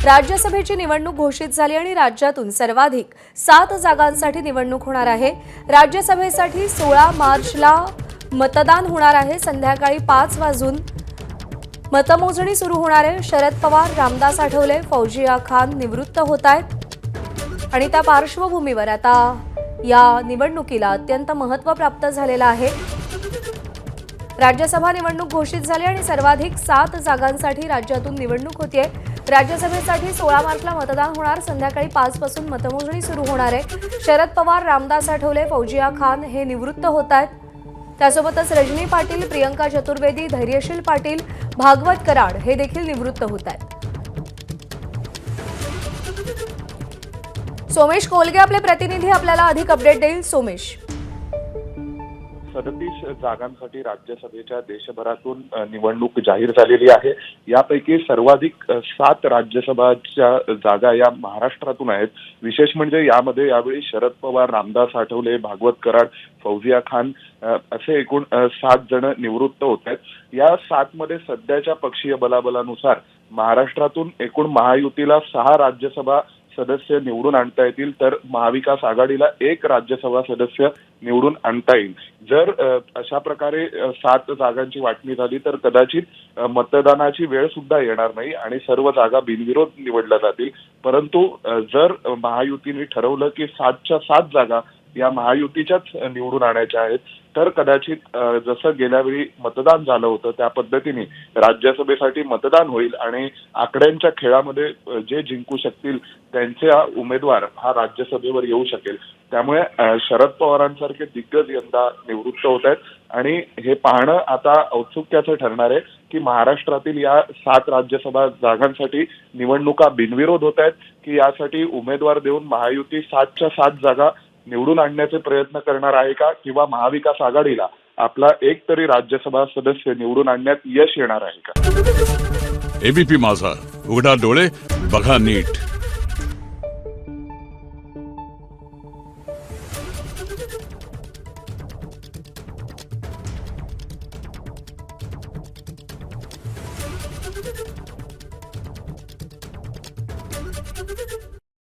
राज्यसभेची निवडणूक घोषित झाली आणि राज्यातून सर्वाधिक 7 जागांसाठी निवडणूक होणार आहे। राज्यसभेसाठी 16 मार्चला मतदान होणार आहे। संध्याकाळी 5 वाजून मतमोजणी सुरू होणार आहे। शरद पवार, रामदास आठवले, फौजिया खान निवृत्त होत आहेत आणि त्या पार्श्वभूमीवर आता या निवडणुकीला अत्यंत महत्त्व प्राप्त झालेलं आहे। राज्यसभा निवडणूक घोषित झाली आणि सर्वाधिक 7 जागांसाठी राज्यातून निवडणूक होतीये। राज्यसभेसाठी 16 मार्चला मतदान होणार। संध्याकाळी 5 पासून मतमोजणी सुरू होणार आहे। शरद पवार, रामदास आठवले, फौजिया खान हे निवृत्त होत आहेत। त्यासोबतच रजनी पाटील, प्रियंका चतुर्वेदी, धैर्यशील पाटील, भागवत कराड हे देखील निवृत्त होत आहेत। सोमेश कोलगे आपले प्रतिनिधी आपल्याला अधिक अपडेट देईल। सोमेश, 37 जागांसाठी राज्यसभेच्या देशभरातून निवडणूक जाहीर झालेली आहे। यापैकी सर्वाधिक 7 राज्यसभाच्या जागा या महाराष्ट्रातून आहेत। विशेष म्हणजे यामध्ये यावेळी शरद पवार, रामदास आठवले, भागवत कराड, फौजिया खान असे एकूण 7 जण निवृत्त होत आहेत। या 7 मध्ये सध्याच्या पक्षीय बलाबलानुसार महाराष्ट्रातून एकूण महायुतीला 6 राज्यसभा सदस्य निवडून आणता येतील, तर महाविकास आघाडीला 1 राज्यसभा सदस्य निवडून आणता येईल। जर अशा प्रकारे 7 जागांची वाटणी झाली तर कदाचित मतदानाची वेळ सुद्धा येणार नाही आणि सर्व जागा बिनविरोध निवडल्या जातील। परंतु जर महायुतीने ठरवलं की 7च्या 7 जागा या महायुतीच्याच निवडून आणायच्या आहेत, तर कदाचित जसं गेल्या वेळी मतदान झालं होतं त्या पद्धतीने राज्यसभेसाठी मतदान होईल आणि आकड्यांच्या खेळामध्ये जे जिंकू शकतील त्यांचा उमेदवार हा राज्यसभेवर येऊ शकेल। त्यामुळे शरद पवारांसारखे दिग्गज यंदा निवृत्त होत आहेत आणि हे पाहणं आता औत्सुक्याचं ठरणार आहे की महाराष्ट्रातील या 7 राज्यसभा जागांसाठी निवडणुका बिनविरोध होत आहेत की यासाठी उमेदवार देऊन महायुती 7च्या 7 जागा निवडून आणण्याचे प्रयत्न करणार आहे का, किंवा महाविकास आघाडीला आपला एक तरी राज्यसभा सदस्य निवडून आणण्यात यश येणार आहे का। एबीपी माझा, उघडा डोळे बघा नीट।